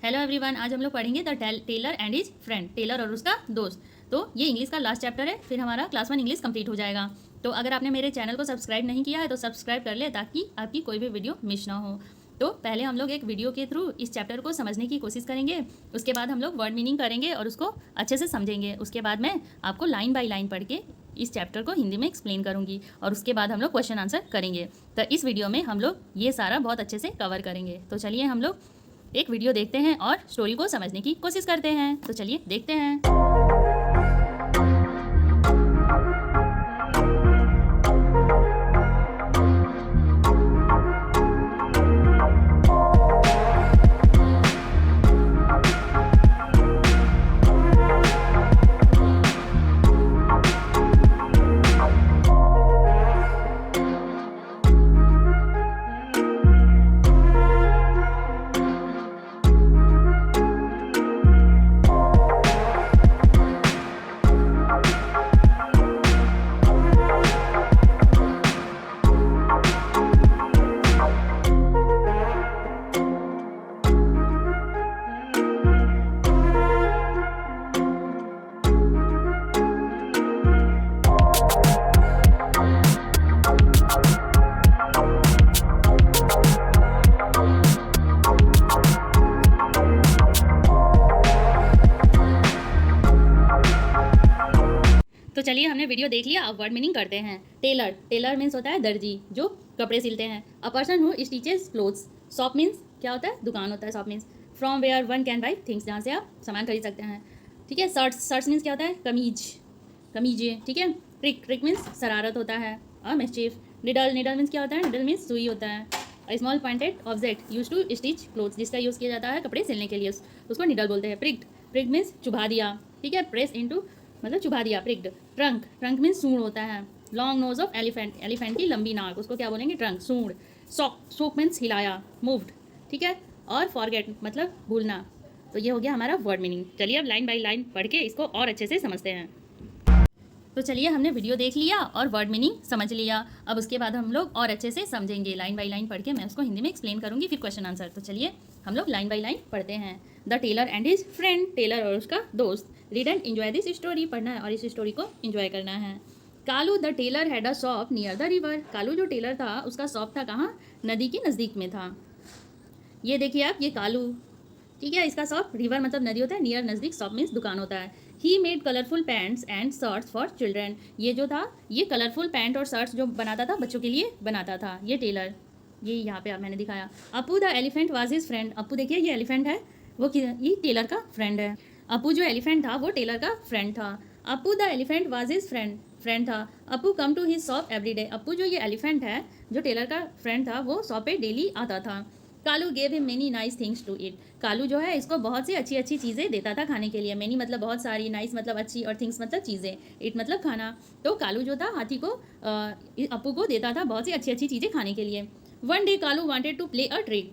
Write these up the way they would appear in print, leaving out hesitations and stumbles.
Hello everyone, आज हम लोग पढ़ेंगे the tailor and his friend, tailor और उसका दोस्त। तो ये इंग्लिश का लास्ट चैप्टर है, फिर हमारा क्लास 1 इंग्लिश कंप्लीट हो जाएगा। तो अगर आपने मेरे चैनल को सब्सक्राइब नहीं किया है तो सब्सक्राइब कर ले ताकि आपकी कोई भी वीडियो मिस ना हो। तो पहले हम लोग एक वीडियो के थ्रू इस चैप्टर को समझने की कोशिश करेंगे, उसके बाद हम लोग वर्ड मीनिंग करेंगे और उसको अच्छे से समझेंगे। उसके बाद मैं आपको लाइन बाय लाइन पढ़ के इस चैप्टर को हिंदी में एक्सप्लेन करूंगी और उसके बाद हम लोग क्वेश्चन आंसर करेंगे। तो इस वीडियो में हम लोग ये सारा बहुत अच्छे से कवर करेंगे। तो चलिए हम लोग एक वीडियो देखते हैं और स्टोरी को समझने की कोशिश करते हैं। तो चलिए देखते हैं। तो चलिए हमने वीडियो देख लिया, अब वर्ड मीनिंग करते हैं। टेलर, टेलर मीन्स होता है दर्जी जो कपड़े सिलते हैं। A person who stitches clothes. Shop means क्या होता है? दुकान होता है। Shop means from where one can buy things, जहाँ से आप सामान खरीद सकते हैं। ठीक है। शर्ट्स, शर्ट्स मीन्स क्या होता है? कमीज, कमीजे। ठीक है। ट्रिक, ट्रिक मीन्स शरारत होता है। और मिस्चीफ। निडल, निडल मीन्स क्या होता है? निडल मीन्स सुई होता है। Small pointed object use to stitch clothes, जिसका यूज़ किया जाता है कपड़े सिलने के लिए, उसको निडल बोलते हैं। प्रिक्ड, प्रिक्ड मीन्स चुभा दिया। ठीक है। प्रेस इनटू मतलब चुभा दिया, प्रिक्ड। ट्रंक, ट्रंक मीन्स सूंड होता है। Long nose of elephant, elephant की लंबी नाक, उसको क्या बोलेंगे? ट्रंक, सूंड। सॉक, सोक मीन्स हिलाया, मूव्ड। ठीक है। और फॉरगेट मतलब भूलना। तो ये हो गया हमारा वर्ड मीनिंग। चलिए अब लाइन बाय लाइन पढ़ के इसको और अच्छे से समझते हैं। तो चलिए हमने वीडियो देख लिया और वर्ड मीनिंग समझ लिया। अब उसके बाद हम लोग और अच्छे से समझेंगे। लाइन बाय लाइन पढ़ के मैं उसको हिंदी में एक्सप्लेन करूंगी, फिर क्वेश्चन आंसर। तो चलिए हम लोग लाइन बाय लाइन पढ़ते हैं। The tailor and his friend, tailor और उसका दोस्त। Read and enjoy this story, पढ़ना है और इस स्टोरी को एंजॉय करना है। Kalu the tailor had a shop near the river. Kalu जो टेलर था उसका शॉप था कहाँ? नदी के नज़दीक में था। ये देखिए आप, ये कालू। ठीक है। इसका शॉप, रिवर मतलब नदी होता है, नियर नज़दीक, शॉप मीन्स दुकान होता है। He made colourful pants and shirts for children. ये जो था, ये कलरफुल पैंट और शर्ट्स जो बनाता था बच्चों के लिए बनाता था ये टेलर। ये यहाँ पे मैंने दिखाया। Appu the elephant was his friend. Appu देखिए ये एलिफेंट है, वो ये टेलर का फ्रेंड है। अपू जो एलिफेंट था वो टेलर का फ्रेंड था। Appu the elephant was his friend था। Appu come to his shop every day. Appu जो ये एलिफेंट है, जो टेलर का फ्रेंड था, वो शॉप पे डेली आता था। Kalu gave him many nice things to eat. Kalu जो है इसको बहुत सी अच्छी अच्छी चीज़ें देता था खाने के लिए। मेनी मतलब बहुत सारी, नाइस मतलब अच्छी, और थिंग्स मतलब चीज़ें, ईट मतलब खाना। तो कालू जो था हाथी को, अपू को देता था बहुत सी अच्छी अच्छी चीज़ें खाने के लिए। One day Kalu wanted to play a trick.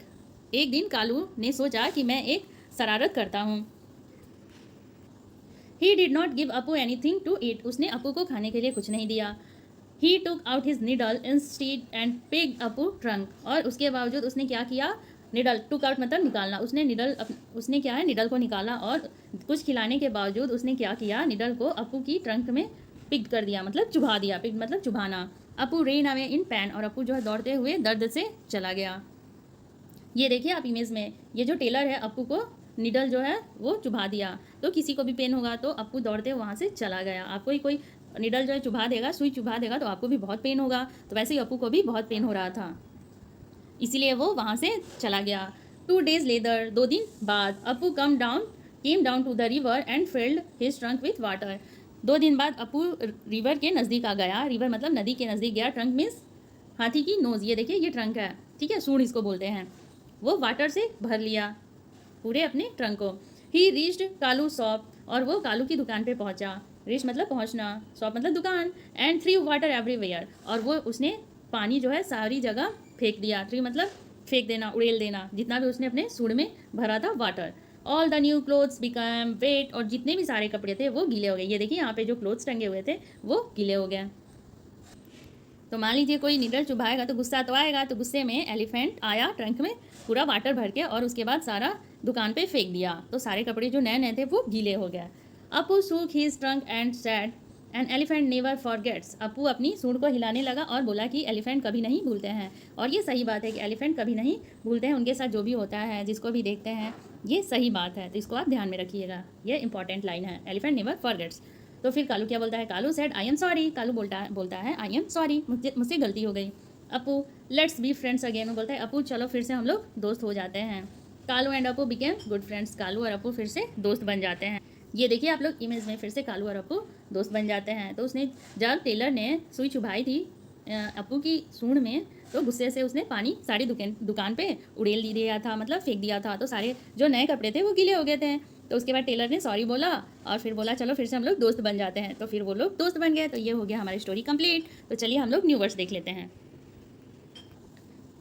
एक दिन कालू ने सोचा कि मैं एक शरारत करता हूँ। He did not give Appu anything to eat. उसने अपू को खाने के लिए कुछ नहीं दिया। He took out his needle instead and pricked Appu trunk. और उसके बावजूद उसने क्या किया? निडल, टुक आउट मतलब निकालना। उसने क्या है? निडल को निकाला, और कुछ खिलाने के बावजूद उसने क्या किया? निडल को अपू की ट्रंक में पिग कर दिया, मतलब चुभा दिया। पिग मतलब चुभाना। अपू रेन अवे इन पैन, और अपू जो है दौड़ते हुए दर्द से चला गया। ये देखिए आप इमेज में, ये जो टेलर है अपू को निडल जो है वो चुभा दिया। तो किसी को भी पेन होगा तो अपू दौड़ते वहाँ से चला गया। आपको ही कोई निडल जो है चुभा देगा, सुई चुभा देगा, तो आपको भी बहुत पेन होगा। तो वैसे ही अपू को भी बहुत पेन हो रहा था, इसीलिए वो वहाँ से चला गया। 2 days लेटर, 2 दिन बाद, Appu came down to the river and filled his trunk with water. 2 दिन बाद अपू रिवर के नज़दीक आ गया। रिवर मतलब नदी के नज़दीक गया। ट्रंक मीन्स हाथी की नोज़। ये देखिए ये ट्रंक है, ठीक है, सूंड इसको बोलते हैं। वो वाटर से भर लिया पूरे अपने ट्रंक को। ही रीच्ड कालू शॉप, और वो कालू की दुकान पे पहुंचा। रीच मतलब पहुंचना, शॉप मतलब दुकान। एंड थ्री वाटर एवरीवेयर, और वो उसने पानी जो है सारी जगह फेंक दिया। थ्री मतलब फेंक देना, उड़ेल देना, जितना भी उसने अपने सूंड में भरा था water. All the new clothes become wait, और जितने भी सारे कपड़े थे वो गीले हो गए। ये देखिए यहाँ पे जो क्लोथ्स टंगे हुए थे वो गीले हो गए। तो मान लीजिए कोई निडल चुभाएगा तो गुस्सा तो आएगा। तो गुस्से में एलिफेंट आया ट्रंक में पूरा वाटर भर के, और उसके बाद सारा दुकान पे फेंक दिया, तो सारे कपड़े जो नए नए थे वो गीले हो गए। Appu shook his trunk and said an elephant never forgets. Appu अपनी सूंड को हिलाने लगा और बोला कि एलिफेंट कभी नहीं भूलते हैं। और ये सही बात है कि एलिफेंट कभी नहीं भूलते हैं, उनके साथ जो भी होता है, जिसको भी देखते हैं, ये सही बात है, तो इसको आप ध्यान में रखिएगा, ये इंपॉर्टेंट लाइन है, एलिफेंट नेवर फॉरगेट्स। तो फिर कालू क्या बोलता है? Kalu said I am sorry. Kalu बोलता है आई एम सॉरी, मुझसे गलती हो गई। अपू लेट्स बी फ्रेंड्स अगेन। वो बोलता है अपू चलो फिर से हम लोग दोस्त हो जाते हैं। Kalu and Appu became good friends. Kalu और अपू फिर से दोस्त बन जाते हैं। ये देखिए आप लोग इमेज में, फिर से कालू और अपू दोस्त बन जाते हैं। तो उसने जब टेलर ने सुई चुभाई थी अपू की सूंड में, तो गुस्से से उसने पानी सारी दुकान पे उड़ेल दिया था, मतलब फेंक दिया था। तो सारे जो नए कपड़े थे वो गीले हो गए थे। तो उसके बाद टेलर ने सॉरी बोला और फिर बोला चलो फिर से हम लोग दोस्त बन जाते हैं। तो फिर वो लोग दोस्त बन गए। तो ये हो गया हमारी स्टोरी कंप्लीट। तो चलिए हम लोग न्यू वर्ड्स देख लेते हैं।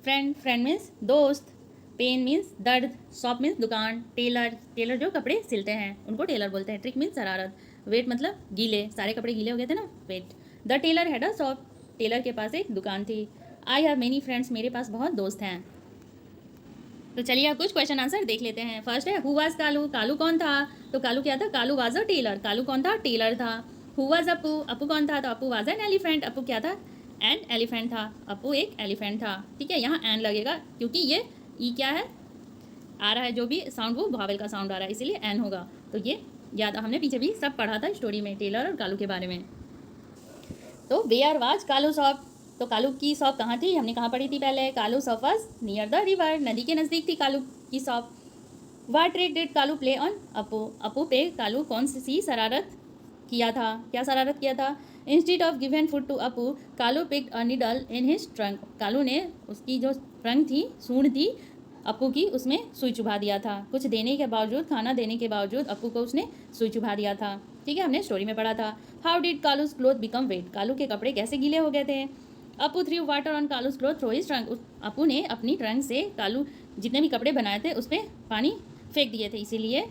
फ्रेंड मीन्स दोस्त, पेन मीन्स दर्द, शॉप मीन्स दुकान, टेलर जो कपड़े सिलते हैं उनको टेलर बोलते हैं, ट्रिक मीन्स शरारत, वेट मतलब गीले, सारे कपड़े गीले हो गए थे ना, wait. The tailor had a shop, tailor के पास एक दुकान थी। आई हैव मेनी फ्रेंड्स, मेरे पास बहुत दोस्त हैं। तो चलिए अब कुछ क्वेश्चन आंसर देख लेते हैं। फर्स्ट है हु वाज कालू, कालू कौन था? तो कालू क्या था? Kalu was a tailor. Kalu कौन था? टेलर था। हु वाज अपू, अपू कौन था? तो अपू वाज एन एलिफेंट। अपू क्या था? एन एलिफेंट था। अपू एक एलिफेंट था। ठीक है, यहाँ एन लगेगा क्योंकि ये ई क्या है आ रहा है, जो भी साउंड वो वावेल का साउंड आ रहा है, इसीलिए एन होगा। तो ये याद, हमने पीछे भी सब पढ़ा था स्टोरी में टेलर और कालू के बारे में। तो वेयर वाज कालू शॉप, तो कालू की शॉप कहाँ थी? हमने कहाँ पढ़ी थी पहले? Kalu shop was near the river, नदी के नज़दीक थी कालू की shop. What trick did Kalu play on Appu, Appu पे कालू कौन सी शरारत किया था? क्या शरारत किया था? Instead of given food to Appu, Kalu picked a needle in his trunk. Kalu ने उसकी जो ट्रंक थी, सूंड थी अपू की, उसमें सुई चुभा दिया था। कुछ देने के बावजूद, खाना देने के बावजूद अपू को उसने सुई चुभा दिया था। ठीक है, हमने स्टोरी में पढ़ा था। How did Kalu's cloth become wet, Kalu के कपड़े कैसे गीले हो गए थे? Appu threw water on Kalu's cloth through his trunk, Appu ने अपनी ट्रंक से कालू जितने भी कपड़े बनाए थे उस पर पानी फेंक दिए थे, इसीलिए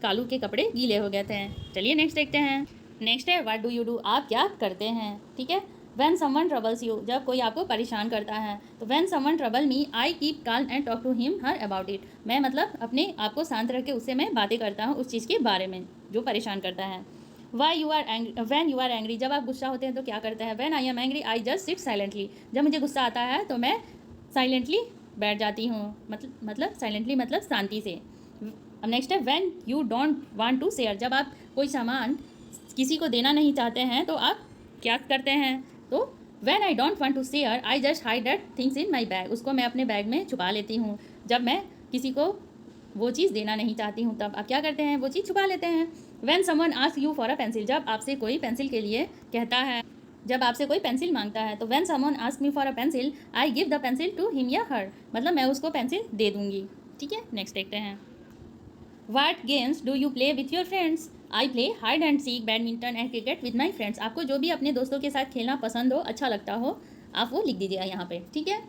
कालू के कपड़े गीले हो गए थे। चलिए नेक्स्ट देखते हैं। नेक्स्ट है व्हाट डू यू डू, आप क्या करते हैं? ठीक है, व्हेन समवन ट्रबल्स यू, जब कोई आपको परेशान करता है। तो when someone trouble me I keep calm and talk to him her about it, मैं मतलब अपने आप को शांत रख के उससे मैं बातें करता हूँ उस चीज़ के बारे में जो परेशान करता है। Why you are angry, when you are angry, जब आप गुस्सा होते हैं तो क्या करते हैं? When I am angry I just sit silently, जब मुझे गुस्सा आता है तो मैं साइलेंटली बैठ जाती हूँ, मतलब साइलेंटली मतलब शांति से। अब नेक्स्ट है when you don't want to share, जब आप कोई सामान किसी को देना नहीं चाहते हैं तो आप क्या करते हैं? तो when I don't want to share I just hide that things in my bag, उसको मैं अपने बैग में छुपा लेती हूँ। जब मैं किसी को वो चीज़ देना नहीं चाहती हूँ तब आप क्या करते हैं? वो चीज़ छुपा लेते हैं। When someone ask you for a pencil, जब आपसे कोई पेंसिल के लिए कहता है, जब आपसे कोई पेंसिल मांगता है। तो when someone ask me for a pencil I give the pencil to him या हर, मतलब मैं उसको पेंसिल दे दूँगी। ठीक है, नेक्स्ट देखते हैं। What games do you play with your friends, I play hide and seek, badminton and cricket with my friends, आपको जो भी अपने दोस्तों के साथ खेलना पसंद हो, अच्छा लगता हो, आप वो लिख दीजिएगा यहाँ पे। ठीक है,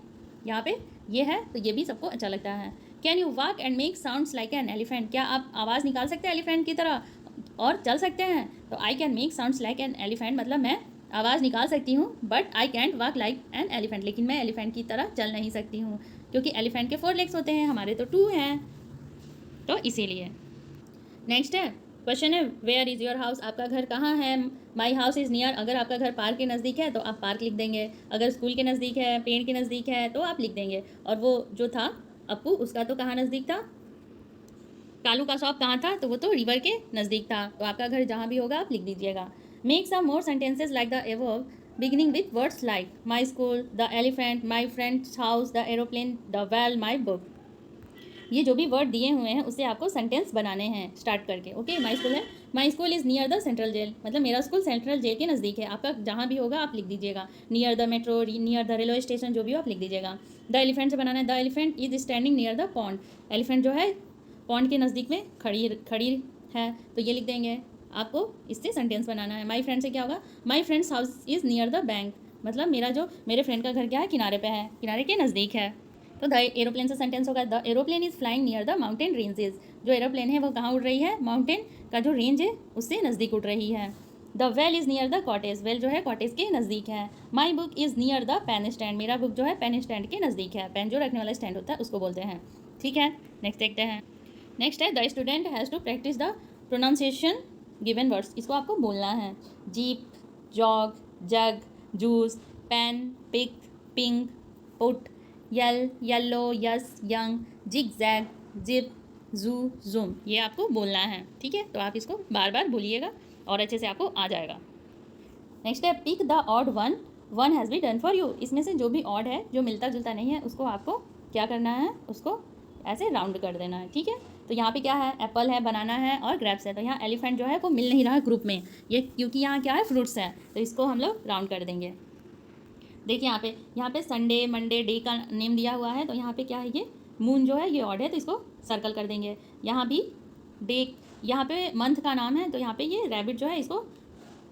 यहाँ पे ये है तो ये भी सबको अच्छा लगता है। Can you walk and make sounds like an elephant, क्या आप आवाज़ निकाल सकते हैं एलिफेंट की तरह और चल सकते हैं? तो I can make sounds like an elephant, मतलब मैं आवाज़ निकाल सकती हूँ, but I can't walk like an elephant, लेकिन मैं एलिफेंट की तरह चल नहीं सकती हूँ क्योंकि एलिफेंट के 4 लेग्स होते हैं, हमारे तो 2 हैं, तो इसीलिए। नेक्स्ट है क्वेश्चन है वेयर इज़ योर हाउस, आपका घर कहाँ है? माई हाउस इज़ नियर, अगर आपका घर पार्क के नज़दीक है तो आप पार्क लिख देंगे, अगर स्कूल के नज़दीक है, पेड़ के नज़दीक है तो आप लिख देंगे। और वो जो था अपू, उसका तो कहाँ नज़दीक था? कालू का शॉप कहाँ था? तो वो तो रिवर के नज़दीक था। तो आपका घर जहाँ भी होगा आप लिख दीजिएगा। Make some more sentences like the above beginning with words like my school, the elephant, my friends house, the aeroplane, the well, my book. ये जो भी वर्ड दिए हुए हैं उससे आपको सेंटेंस बनाने हैं स्टार्ट करके। ओके, माई स्कूल है, my school is near the central jail, मतलब मेरा स्कूल सेंट्रल जेल के नज़दीक है। आपका जहाँ भी होगा आप लिख दीजिएगा। Near the metro, near the railway station, जो भी हो आप लिख दीजिएगा। द एलिफेंट से बनाना है, the elephant is standing near the pond, elephant जो है पॉन्ड के नज़दीक में खड़ी है, तो ये लिख देंगे। आपको इससे सेंटेंस बनाना है। माई फ्रेंड से क्या होगा? माई friends house is near the bank, मतलब मेरे फ्रेंड का घर क्या है? किनारे पे है, किनारे के नज़दीक है। तो द एरोप्लेन से सेंटेंस होगा the aeroplane is flying near the mountain ranges, जो एरोप्लेन है वो कहाँ उड़ रही है? माउंटेन का जो रेंज है उससे नज़दीक उड़ रही है। The well is near the cottage, well जो है कॉटेज के नज़दीक है। My book is near the pen stand, मेरा बुक जो है पेन स्टैंड के नज़दीक है। पेन जो रखने वाला स्टैंड होता है उसको बोलते हैं। ठीक है, नेक्स्ट देखते हैं। नेक्स्ट है the student has to practice the pronunciation given words. इसको आपको बोलना है। Jeep, jog, jug, juice, pen, pick, pink, put, yell, yellow, yes, young, jig jag, zip, zoo, zoom, ये आपको बोलना है। ठीक है, तो आप इसको बार बार बोलिएगा और अच्छे से आपको आ जाएगा। नेक्स्ट है pick the odd one, one has be done for you. इसमें से जो भी ऑड है, जो मिलता जुलता नहीं है, उसको आपको क्या करना है, उसको ऐसे राउंड कर देना है। ठीक है, तो यहाँ पे क्या है, एप्पल है, बनाना है और ग्रेप्स है। तो यहाँ एलिफेंट जो है वो मिल नहीं रहा है ग्रुप में, ये क्योंकि यहाँ क्या है, फ्रूट्स है, तो इसको हम लोग राउंड कर देंगे। देखिए यहाँ पे संडे, मंडे, डे का नेम दिया हुआ है, तो यहाँ पे क्या है, ये मून जो है ये ऑड है, तो इसको सर्कल कर देंगे। यहाँ भी डे, यहाँ पे मंथ का नाम है, तो यहाँ पे ये रैबिट जो है इसको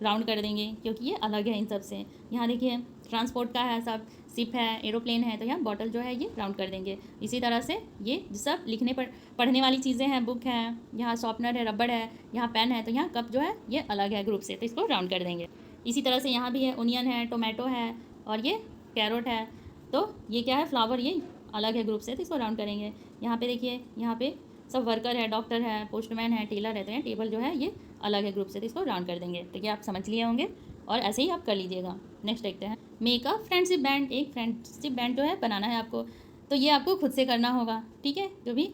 राउंड कर देंगे क्योंकि ये अलग है इन सब से। यहाँ देखिए ट्रांसपोर्ट का है, सब शिप है, एरोप्लेन है, तो यहाँ बॉटल जो है ये राउंड कर देंगे। इसी तरह से ये सब लिखने पढ़ने वाली चीज़ें हैं, बुक है, यहाँ शॉर्पनर है, रबड़ है, यहाँ पेन है, तो यहाँ कप जो है ये अलग है ग्रुप से, तो इसको राउंड कर देंगे। इसी तरह से यहाँ भी है, ओनियन है, टोमेटो है और ये कैरोट है, तो ये क्या है, फ्लावर, ये अलग है ग्रुप से, तो इसको राउंड करेंगे। यहाँ पे देखिए, यहाँ पे सब वर्कर है, डॉक्टर है, पोस्टमैन है, टेलर है, तो यहाँ टेबल जो है ये अलग है ग्रुप से, तो इसको राउंड कर देंगे। तो ये आप समझ लिए होंगे और ऐसे ही आप कर लीजिएगा। नेक्स्ट देखते हैं, मेक अ फ्रेंडशिप बैंड। एक फ्रेंडशिप बैंड जो है बनाना है आपको, तो ये आपको खुद से करना होगा। ठीक है, जो भी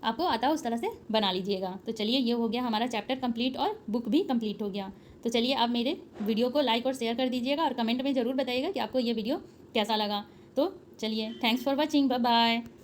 आपको आता है उस तरह से बना लीजिएगा। तो चलिए, ये हो गया हमारा चैप्टर कंप्लीट और बुक भी कंप्लीट हो गया। तो चलिए, आप मेरे वीडियो को लाइक और शेयर कर दीजिएगा और कमेंट में ज़रूर बताइएगा कि आपको ये वीडियो कैसा लगा। तो चलिए, thanks for watching, bye bye.